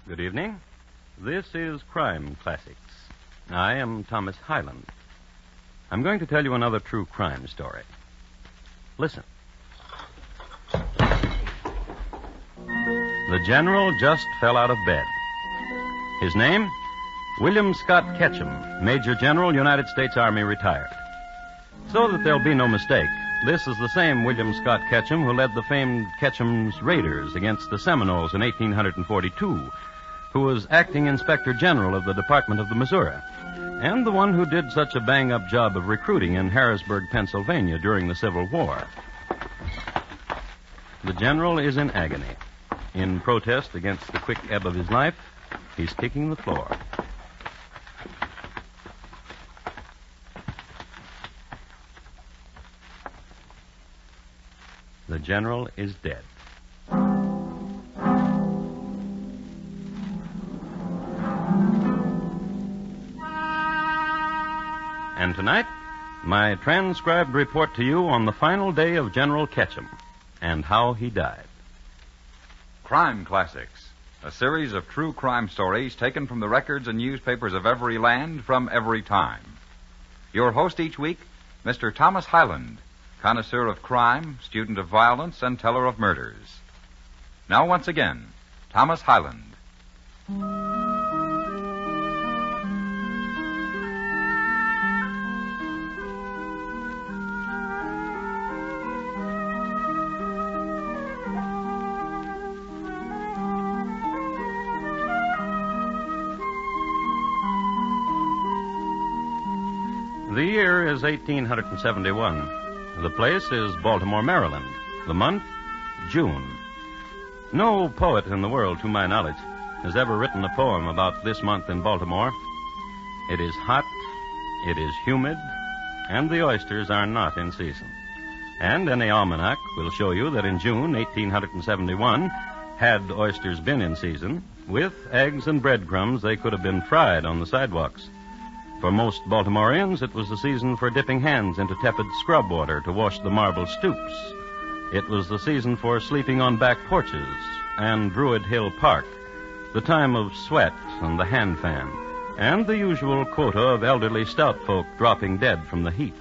Good evening. This is Crime Classics. I am Thomas Hyland. I'm going to tell you another true crime story. Listen. The general just fell out of bed. His name? William Scott Ketchum, Major General, United States Army, retired. So that there'll be no mistake, this is the same William Scott Ketchum who led the famed Ketchum's Raiders against the Seminoles in 1842, who was acting Inspector General of the Department of the Missouri, and the one who did such a bang-up job of recruiting in Harrisburg, Pennsylvania during the Civil War. The general is in agony. In protest against the quick ebb of his life, he's kicking the floor. The general is dead. And tonight, my transcribed report to you on the final day of General Ketchum and how he died. Crime Classics, a series of true crime stories taken from the records and newspapers of every land from every time. Your host each week, Mr. Thomas Hyland, connoisseur of crime, student of violence, and teller of murders. Now, once again, Thomas Hyland. The year is 1871. The place is Baltimore, Maryland. The month, June. No poet in the world, to my knowledge, has ever written a poem about this month in Baltimore. It is hot, it is humid, and the oysters are not in season. And any almanac will show you that in June 1871, had oysters been in season, with eggs and breadcrumbs, they could have been fried on the sidewalks. For most Baltimoreans, it was the season for dipping hands into tepid scrub water to wash the marble stoops. It was the season for sleeping on back porches and Druid Hill Park, the time of sweat and the hand fan, and the usual quota of elderly stout folk dropping dead from the heat.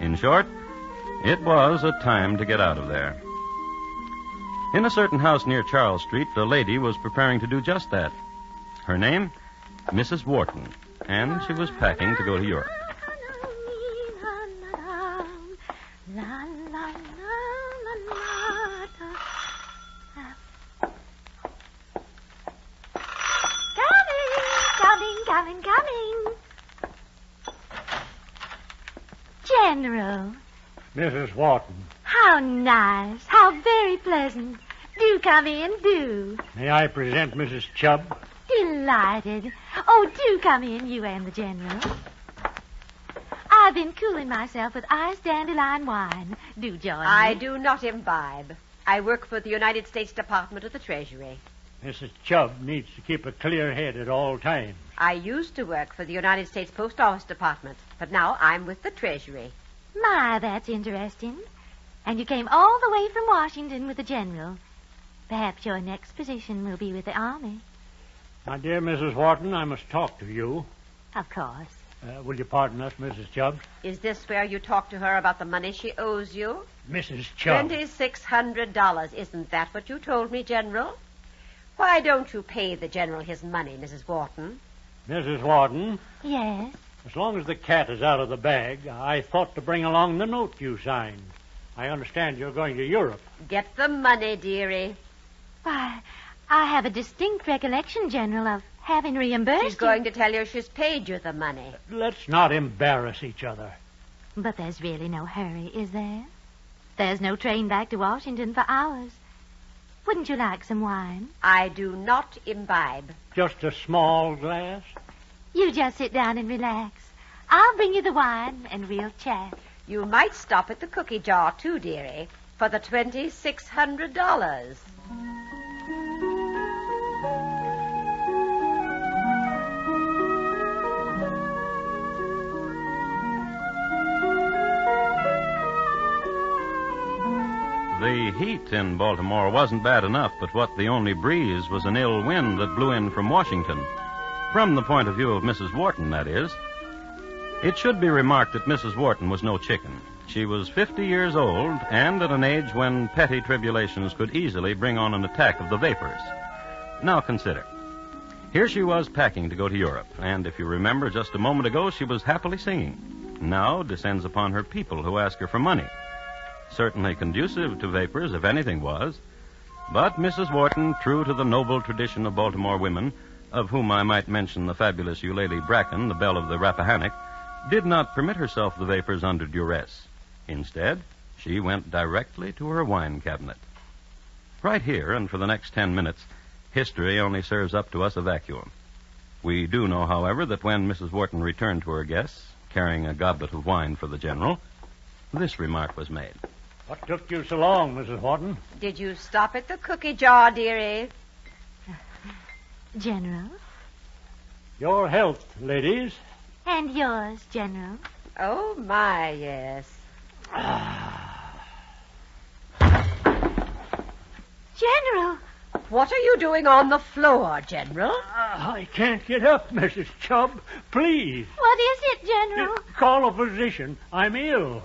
In short, it was a time to get out of there. In a certain house near Charles Street, a lady was preparing to do just that. Her name, Mrs. Wharton. And she was packing to go to Europe. Coming. General. Mrs. Wharton. How nice. How very pleasant. Do come in, do. May I present Mrs. Chubb? Delighted. Oh, do come in, you and the General. I've been cooling myself with iced dandelion wine. Do join me. I do not imbibe. I work for the United States Department of the Treasury. Mrs. Chubb needs to keep a clear head at all times. I used to work for the United States Post Office Department, but now I'm with the Treasury. My, that's interesting. And you came all the way from Washington with the General. Perhaps your next position will be with the Army. My dear Mrs. Wharton, I must talk to you. Of course. Will you pardon us, Mrs. Chubb? Is this where you talk to her about the money she owes you? Mrs. Chubb. $2,600. Isn't that what you told me, General? Why don't you pay the General his money, Mrs. Wharton? Mrs. Wharton? Yes? As long as the cat is out of the bag, I thought to bring along the note you signed. I understand you're going to Europe. Get the money, dearie. Why, I have a distinct recollection, General, of having reimbursed She's going to tell you she's paid you the money. Let's not embarrass each other. But there's really no hurry, is there? There's no train back to Washington for hours. Wouldn't you like some wine? I do not imbibe. Just a small glass? You just sit down and relax. I'll bring you the wine, and we'll chat. You might stop at the cookie jar, too, dearie, for the $2,600. The The heat in Baltimore wasn't bad enough, but what the only breeze was an ill wind that blew in from Washington. From the point of view of Mrs. Wharton, that is. It should be remarked that Mrs. Wharton was no chicken. She was 50 years old and at an age when petty tribulations could easily bring on an attack of the vapors. Now consider. Here she was packing to go to Europe, and if you remember just a moment ago, she was happily singing. Now descends upon her people who ask her for money. Certainly conducive to vapors, if anything was. But Mrs. Wharton, true to the noble tradition of Baltimore women, of whom I might mention the fabulous Eulalie Bracken, the belle of the Rappahannock, did not permit herself the vapors under duress. Instead, she went directly to her wine cabinet. Right here, and for the next 10 minutes, history only serves up to us a vacuum. We do know, however, that when Mrs. Wharton returned to her guests, carrying a goblet of wine for the General, this remark was made. What took you so long, Mrs. Wharton? Did you stop at the cookie jar, dearie? General. Your health, ladies. And yours, General. Oh, my, yes. General! What are you doing on the floor, General? I can't get up, Mrs. Chubb. Please. What is it, General? Call a physician. I'm ill.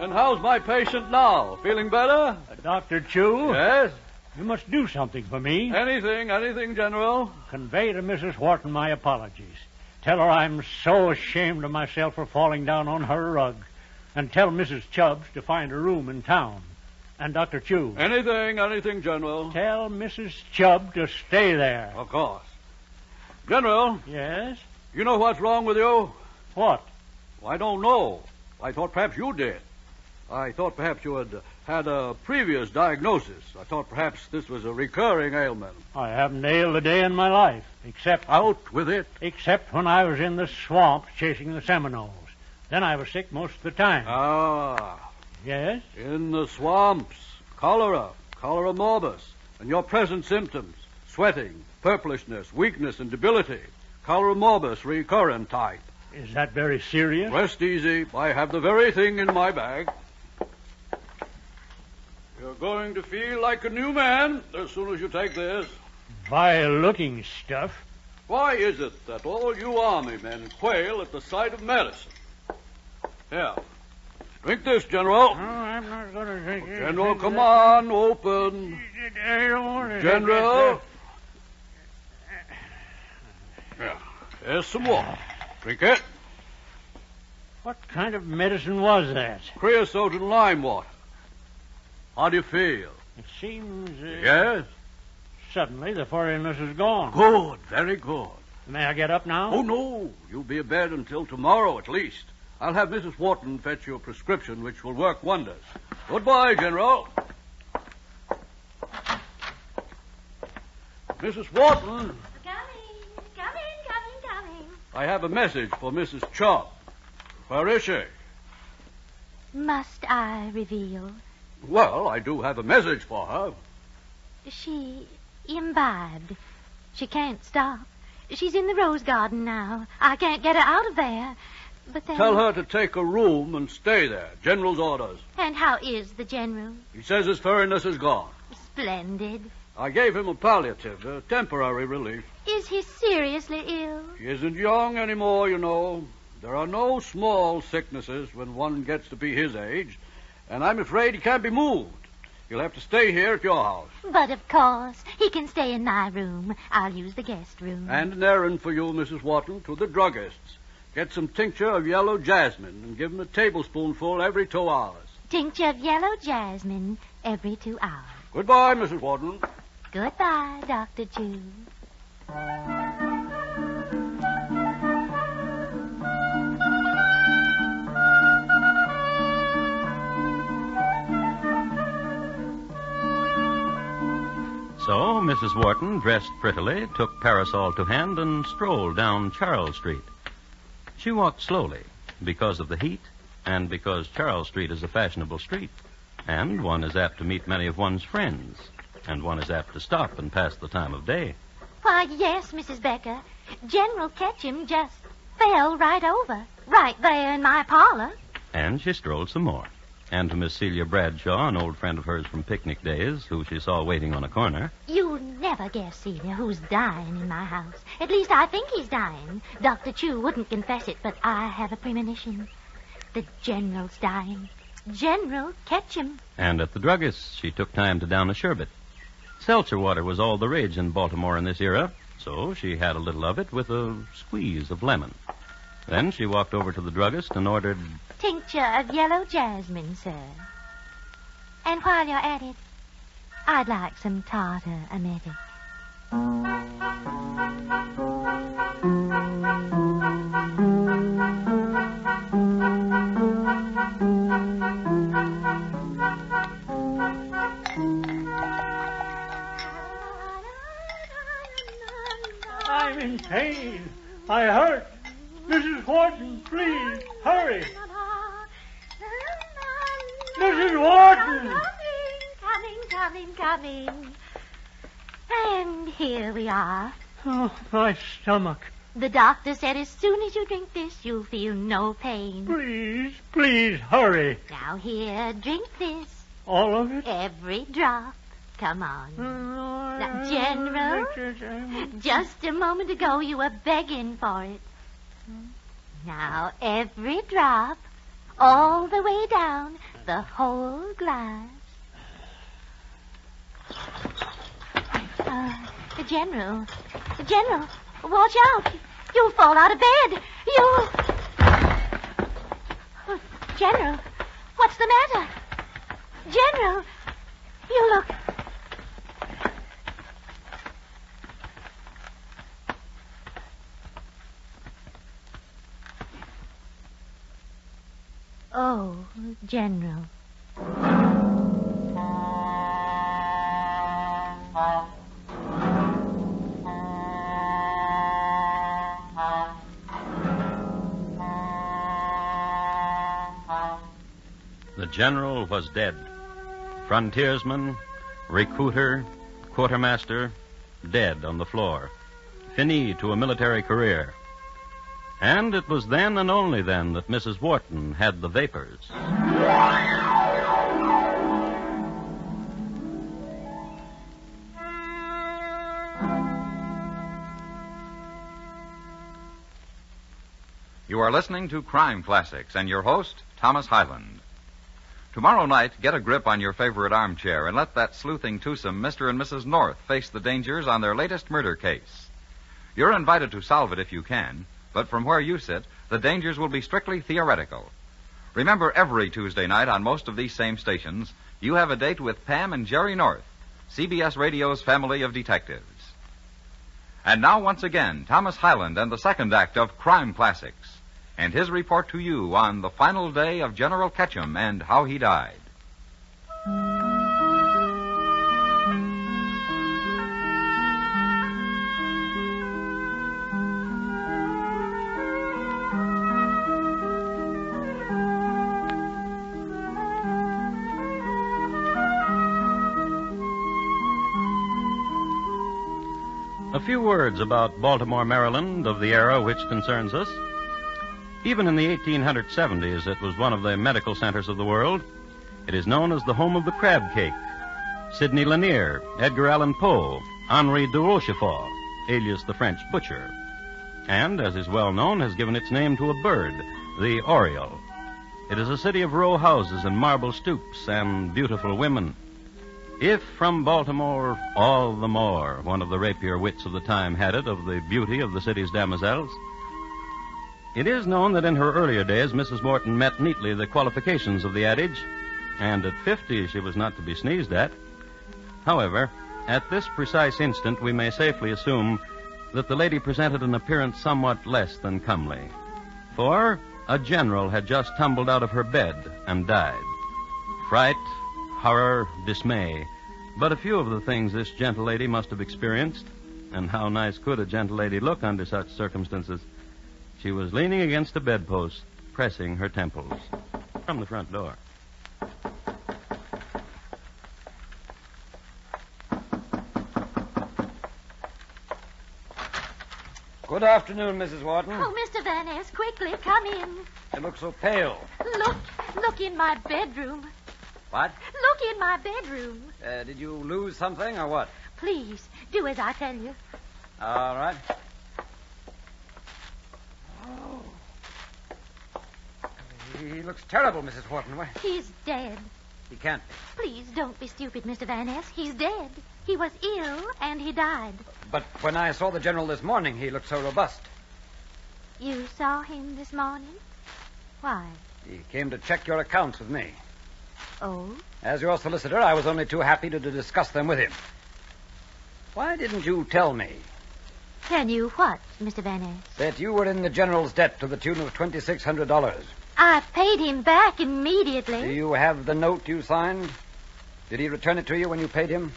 And how's my patient now? Feeling better? Dr. Chu? Yes? You must do something for me. Anything, General. Convey to Mrs. Wharton my apologies. Tell her I'm so ashamed of myself for falling down on her rug. And tell Mrs. Chubbs to find a room in town. And Dr. Chu. Anything, General. Tell Mrs. Chubb to stay there. Of course. General, Yes? you know what's wrong with you? What? I don't know. I thought perhaps you did. I thought perhaps you had a previous diagnosis. I thought perhaps this was a recurring ailment. I haven't nailed a day in my life, except Out with it. when I was in the swamp chasing the Seminoles. Then I was sick most of the time. Ah, Yes? in the swamps. Cholera morbus. And your present symptoms: sweating, purplishness, weakness, and debility. Cholera morbus recurrent type. Is that very serious? Rest easy. I have the very thing in my bag. You're going to feel like a new man as soon as you take this. Vile-looking stuff. Why is it that all you army men quail at the sight of medicine? Here. Drink this, General. Oh, I'm not going to drink it. General, come on, open. I don't want to. General. Here. Here's some water. Drink it. What kind of medicine was that? Creosote and lime water. How do you feel? It seems... Yes? Suddenly the foreignness is gone. Good, very good. May I get up now? Oh, no. You'll be abed until tomorrow at least. I'll have Mrs. Wharton fetch you a prescription which will work wonders. Goodbye, General. Mrs. Wharton, Coming. I have a message for Mrs. Chubb. Where is she? Must I reveal? Well, I do have a message for her. She imbibed. She can't stop. She's in the rose garden now. I can't get her out of there. But then... Tell her to take a room and stay there. General's orders. And how is the General? He says his furriness is gone. Splendid. I gave him a palliative, a temporary relief. Is he seriously ill? He isn't young anymore, you know. There are no small sicknesses when one gets to be his age, and I'm afraid he can't be moved. He'll have to stay here at your house. But of course, he can stay in my room. I'll use the guest room. And an errand for you, Mrs. Wharton, to the druggist's. Get some tincture of yellow jasmine and give him a tablespoonful every 2 hours. Tincture of yellow jasmine every 2 hours. Goodbye, Mrs. Wharton. Goodbye, Dr. Chu. So Mrs. Wharton, dressed prettily, took parasol to hand and strolled down Charles Street. She walked slowly because of the heat and because Charles Street is a fashionable street, and one is apt to meet many of one's friends, and one is apt to stop and pass the time of day. Why, yes, Mrs. Becker. General Ketchum just fell right over, right there in my parlor. And she strolled some more. And to Miss Celia Bradshaw, an old friend of hers from picnic days, who she saw waiting on a corner. You'll never guess, Celia, who's dying in my house. At least I think he's dying. Dr. Chu wouldn't confess it, but I have a premonition. The General's dying. General Ketchum. And at the druggist's, she took time to down a sherbet. Seltzer water was all the rage in Baltimore in this era, so she had a little of it with a squeeze of lemon. Then she walked over to the druggist and ordered... Tincture of yellow jasmine, sir. And while you're at it, I'd like some tartar emetic. I'm in pain. I hurt. Mrs. Wharton, please, hurry. Mrs. Wharton! Coming. And here we are. Oh, my stomach. The doctor said as soon as you drink this, you'll feel no pain. Please, hurry. Now here, drink this. All of it? Every drop. Come on. Now, General, just a moment ago you were begging for it. Now, every drop, all the way down, the whole glass. General, watch out. You'll fall out of bed. Oh, General, what's the matter? General, you look... Oh, General. The general was dead. Frontiersman, recruiter, quartermaster, dead on the floor. Fini to a military career. And it was then and only then that Mrs. Wharton had the vapors. You are listening to Crime Classics and your host, Thomas Hyland. Tomorrow night, get a grip on your favorite armchair and let that sleuthing twosome, Mr. and Mrs. North, face the dangers on their latest murder case. You're invited to solve it if you can, but from where you sit, the dangers will be strictly theoretical. Remember, every Tuesday night on most of these same stations, you have a date with Pam and Jerry North, CBS Radio's family of detectives. And now, once again, Thomas Hyland and the second act of Crime Classics, and his report to you on the final day of General Ketchum and how he died. A few words about Baltimore, Maryland, of the era which concerns us. Even in the 1870s, it was one of the medical centers of the world. It is known as the home of the crab cake. Sidney Lanier, Edgar Allan Poe, Henri de Rochefort, alias the French butcher. And, as is well known, has given its name to a bird, the oriole. It is a city of row houses and marble stoops and beautiful women. If from Baltimore, all the more, one of the rapier wits of the time had it of the beauty of the city's damoiselles. It is known that in her earlier days, Mrs. Wharton met neatly the qualifications of the adage, and at 50 she was not to be sneezed at. However, at this precise instant, we may safely assume that the lady presented an appearance somewhat less than comely. For a general had just tumbled out of her bed and died. Fright, horror, dismay, but a few of the things this gentle lady must have experienced. And how nice could a gentle lady look under such circumstances? She was leaning against a bedpost, pressing her temples. from the front door. Good afternoon, Mrs. Wharton. Oh, Mr. Van Ness, quickly, come in. You look so pale. Look in my bedroom. What? Look in my bedroom. Did you lose something or what? Please, do as I tell you. All right. Oh. He looks terrible, Mrs. Wharton. He's dead. He can't be. Please don't be stupid, Mr. Van Ness. He's dead. He was ill, and he died. But when I saw the general this morning, he looked so robust. You saw him this morning? Why? He came to check your accounts with me. Oh? As your solicitor, I was only too happy to discuss them with him. Why didn't you tell me Tell you what, Mr. Van Ness? that you were in the general's debt to the tune of $2,600? I paid him back immediately. Do you have the note you signed? Did he return it to you when you paid him?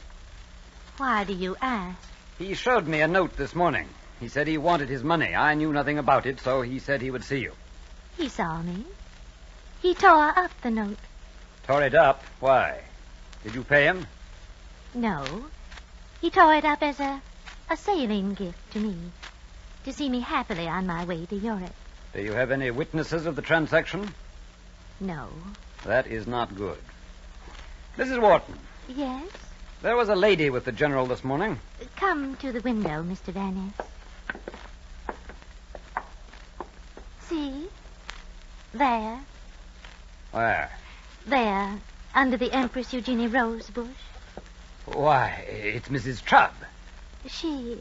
Why do you ask? He showed me a note this morning. He said he wanted his money. I knew nothing about it, so he said he would see you. He saw me. He tore up the note. Tore it up? Why? Did you pay him? No. He tore it up as a sailing gift to me. To see me happily on my way to Europe. Do you have any witnesses of the transaction? No. That is not good. Mrs. Wharton, Yes? there was a lady with the general this morning. Come to the window, Mr. Van Ness. See? There. Where? There. Under the Empress Eugenie rose bush. Why, it's Mrs. Chubb. She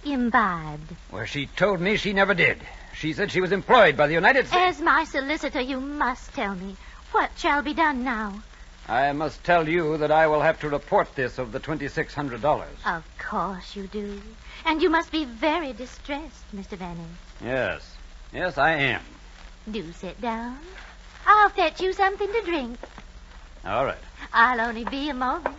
imbibed. Well, she told me she never did. She said she was employed by the United States. As my solicitor, you must tell me. What shall be done now? I must tell you that I will have to report this of the $2,600. Of course you do. And you must be very distressed, Mr. Van Ness. Yes. Yes, I am. Do sit down. I'll fetch you something to drink. All right. I'll only be a moment.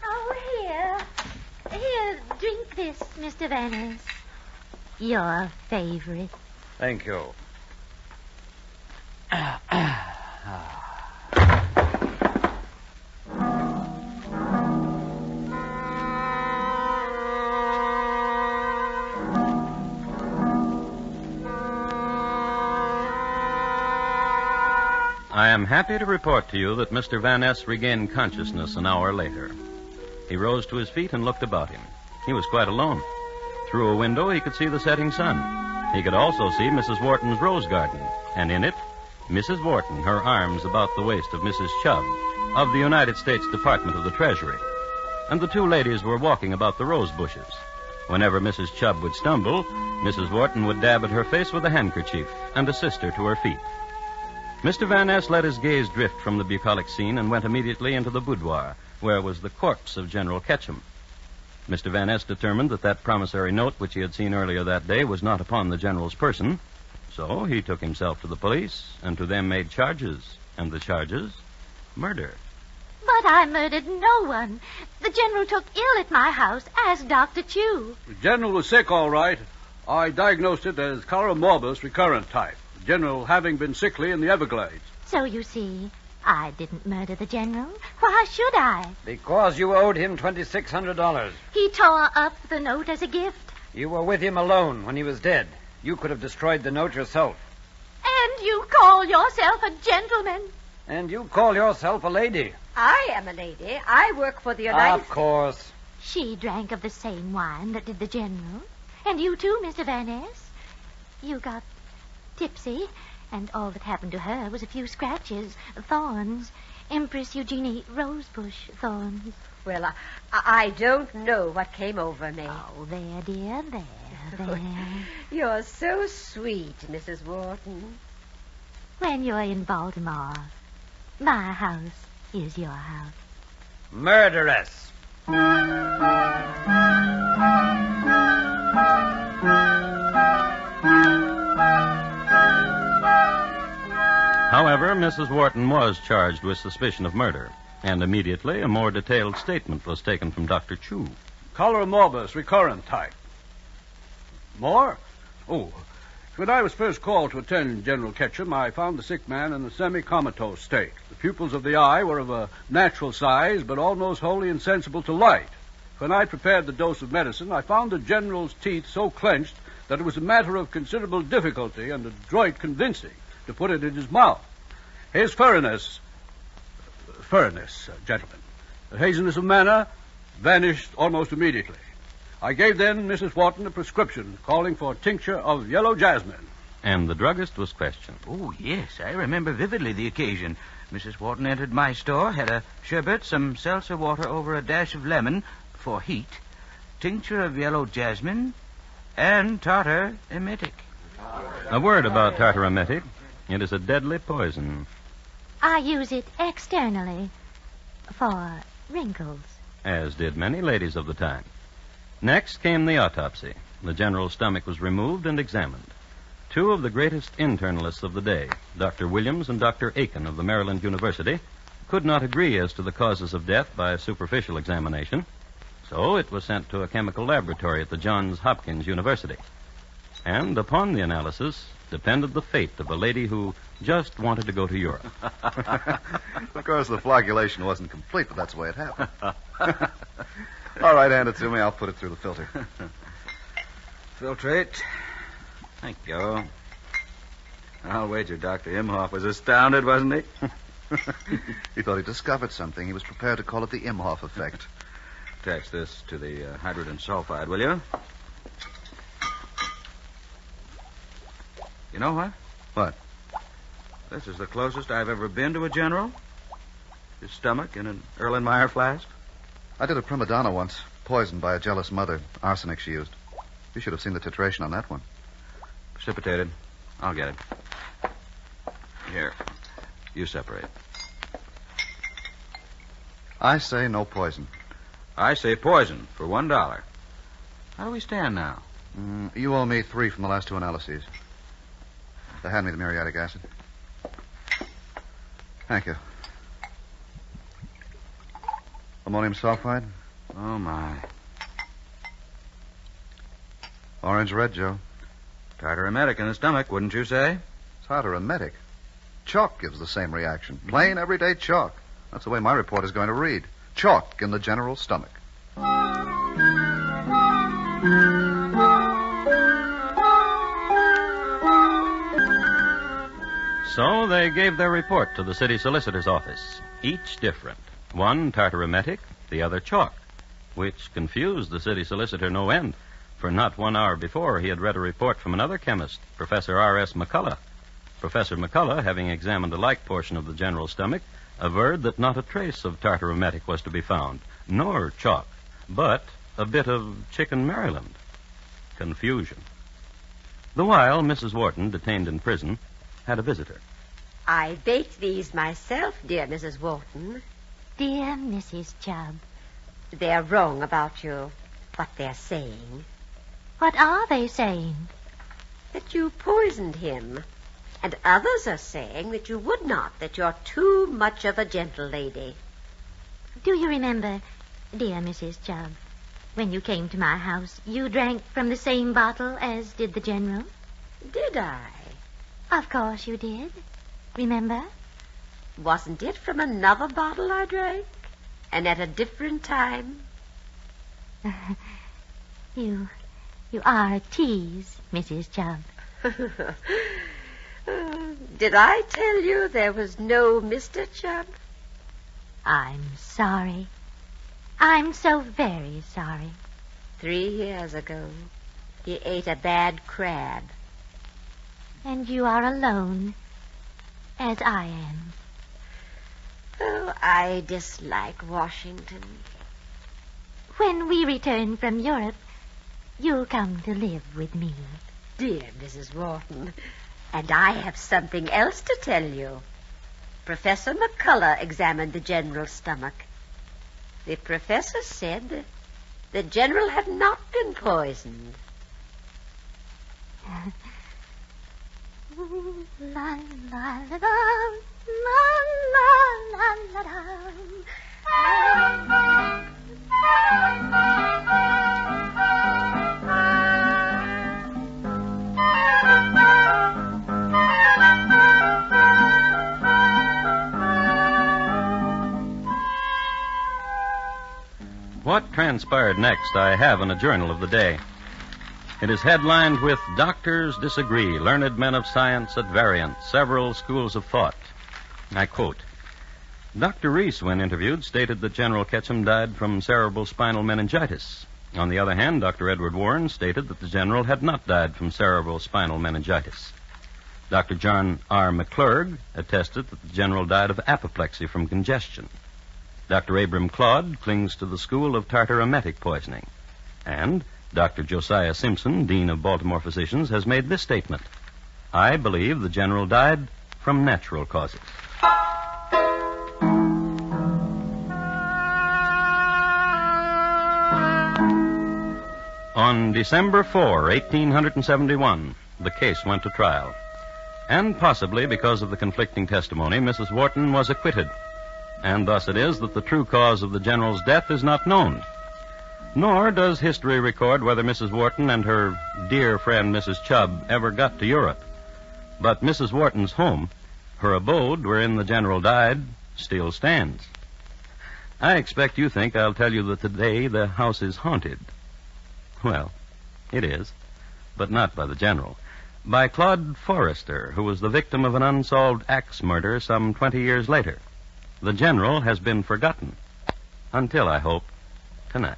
Oh, here, drink this, Mr. Van Ness. Your favorite. Thank you. I am happy to report to you that Mr. Van Ness regained consciousness an hour later. He rose to his feet and looked about him. He was quite alone. Through a window, he could see the setting sun. He could also see Mrs. Wharton's rose garden, and in it, Mrs. Wharton, her arms about the waist of Mrs. Chubb, of the United States Department of the Treasury. And the two ladies were walking about the rose bushes. Whenever Mrs. Chubb would stumble, Mrs. Wharton would dab at her face with a handkerchief and assist her to her feet. Mr. Van Ness let his gaze drift from the bucolic scene and went immediately into the boudoir, where was the corpse of General Ketchum. Mr. Van Ness determined that promissory note which he had seen earlier that day was not upon the general's person, so he took himself to the police and to them made charges, and the charges, murder. But I murdered no one. The general took ill at my house, as Dr. Chew. The general was sick, all right. I diagnosed it as cholera morbus recurrent type. The general having been sickly in the Everglades. So you see, I didn't murder the general. Why should I? Because you owed him $2,600. He tore up the note as a gift. You were with him alone when he was dead. You could have destroyed the note yourself. And you call yourself a gentleman. And you call yourself a lady. I am a lady. I work for the United Of course. She drank of the same wine that did the general. And you too, Mr. Van Ness. You got tipsy, and all that happened to her was a few scratches, thorns, Empress Eugenie rosebush thorns. Well, I don't know what came over me. Oh, there, dear, there. You're so sweet, Mrs. Wharton. When you're in Baltimore, my house is your house. Murderess. However, Mrs. Wharton was charged with suspicion of murder, and immediately a more detailed statement was taken from Dr. Chu. Cholera morbus, recurrent type. More? Oh, when I was first called to attend General Ketchum, I found the sick man in a semi-comatose state. The pupils of the eye were of a natural size, but almost wholly insensible to light. When I prepared the dose of medicine, I found the General's teeth so clenched that it was a matter of considerable difficulty and adroit convincing to put it in his mouth. His furriness, gentlemen, the haziness of manner vanished almost immediately. I gave then Mrs. Wharton a prescription calling for tincture of yellow jasmine. And the druggist was questioned. Oh, yes, I remember vividly the occasion. Mrs. Wharton entered my store, had a sherbet, some seltzer water over a dash of lemon for heat, tincture of yellow jasmine, and tartar emetic. A word about tartar emetic. It is a deadly poison. I use it externally for wrinkles. As did many ladies of the time. Next came the autopsy. The general's stomach was removed and examined. Two of the greatest internalists of the day, Dr. Williams and Dr. Aiken of the Maryland University, could not agree as to the causes of death by a superficial examination, so it was sent to a chemical laboratory at the Johns Hopkins University. And upon the analysis depended the fate of a lady who just wanted to go to Europe. Of course, the flagellation wasn't complete, but that's the way it happened. All right, hand it to me. I'll put it through the filter. Filtrate. Thank you. I'll wager Dr. Imhoff was astounded, wasn't he? He thought he discovered something. He was prepared to call it the Imhoff effect. Attach this to the hydrogen sulfide, will you? You know what? What? This is the closest I've ever been to a general. His stomach in an Erlenmeyer flask. I did a prima donna once, poisoned by a jealous mother. Arsenic she used. You should have seen the titration on that one. Precipitated. I'll get it. Here. You separate. I say no poison. I say poison for $1. How do we stand now? You owe me 3 from the last 2 analyses. Hand me the muriatic acid. Thank you. Ammonium sulfide? Oh, my. Orange red, Joe. Tartar emetic in the stomach, wouldn't you say? Tartar emetic? Chalk gives the same reaction. Plain, everyday chalk. That's the way my report is going to read. Chalk in the general's stomach. So they gave their report to the city solicitor's office, each different. One tartar emetic, the other chalk, which confused the city solicitor no end, for not 1 hour before he had read a report from another chemist, Professor R.S. McCullough. Professor McCullough, having examined a like portion of the general's stomach, averred that not a trace of tartar emetic was to be found, nor chalk, but a bit of chicken Maryland. Confusion. The while, Mrs. Wharton, detained in prison, had a visitor. I baked these myself, dear Mrs. Wharton. Dear Mrs. Chubb. They're wrong about you, what they're saying. What are they saying? That you poisoned him. And others are saying that you would not, that you're too much of a gentle lady. Do you remember, dear Mrs. Chubb, when you came to my house, you drank from the same bottle as did the general? Did I? Of course you did. Remember? Wasn't it from another bottle I drank? And at a different time? You are a tease, Mrs. Chubb. Did I tell you there was no Mr. Chubb? I'm sorry. I'm so very sorry. 3 years ago, he ate a bad crab. And you are alone, as I am. Oh, I dislike Washington. When we return from Europe, you'll come to live with me. Dear Mrs. Wharton, and I have something else to tell you. Professor McCullough examined the general's stomach. The professor said the general had not been poisoned. La la la la la la la. What transpired next, I have in a journal of the day. It is headlined with Doctors Disagree, Learned Men of Science at Variance, Several Schools of Thought. I quote, Dr. Reese, when interviewed, stated that General Ketchum died from cerebral spinal meningitis. On the other hand, Dr. Edward Warren stated that the general had not died from cerebral spinal meningitis. Dr. John R. McClurg attested that the general died of apoplexy from congestion. Dr. Abram Claude clings to the school of tartaremetic poisoning. And Dr. Josiah Simpson, Dean of Baltimore Physicians, has made this statement. I believe the general died from natural causes. On December 4, 1871, the case went to trial. And possibly because of the conflicting testimony, Mrs. Wharton was acquitted. And thus it is that the true cause of the general's death is not known. Nor does history record whether Mrs. Wharton and her dear friend Mrs. Chubb ever got to Europe. But Mrs. Wharton's home, her abode wherein the general died, still stands. I expect you think I'll tell you that today the house is haunted. Well, it is, but not by the general. By Claude Forrester, who was the victim of an unsolved axe murder some 20 years later. The general has been forgotten. Until, I hope, tonight.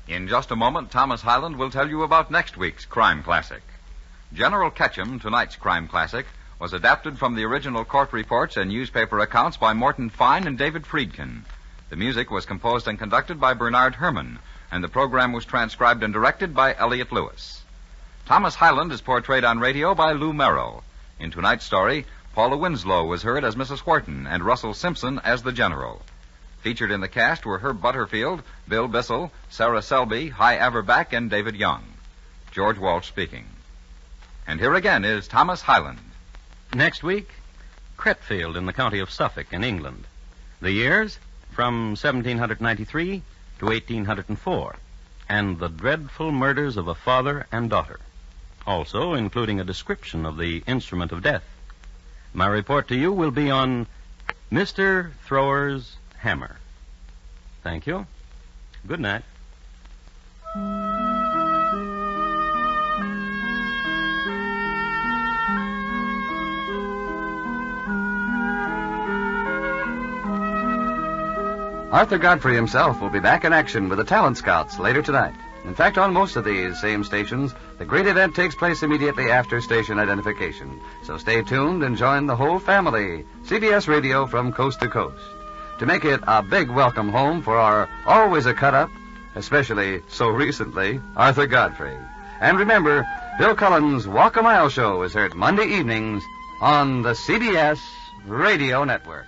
In just a moment, Thomas Hyland will tell you about next week's crime classic. General Ketchum, tonight's crime classic, was adapted from the original court reports and newspaper accounts by Morton Fine and David Friedkin. The music was composed and conducted by Bernard Herrmann, and the program was transcribed and directed by Elliott Lewis. Thomas Hyland is portrayed on radio by Lou Merrill. In tonight's story, Paula Winslow was heard as Mrs. Wharton and Russell Simpson as the general. Featured in the cast were Herb Butterfield, Bill Bissell, Sarah Selby, Hy Averback, and David Young. George Walsh speaking. And here again is Thomas Hyland. Next week, Cretfield in the county of Suffolk in England. The years from 1793 to 1804, and the dreadful murders of a father and daughter. Also including a description of the instrument of death. My report to you will be on Mr. Thrower's hammer. Thank you. Good night. Arthur Godfrey himself will be back in action with the Talent Scouts later tonight. In fact, on most of these same stations, the great event takes place immediately after station identification. So stay tuned and join the whole family. CBS Radio from coast to coast. To make it a big welcome home for our always a cut-up, especially so recently, Arthur Godfrey. And remember, Bill Cullen's Walk a Mile show is heard Monday evenings on the CBS Radio Network.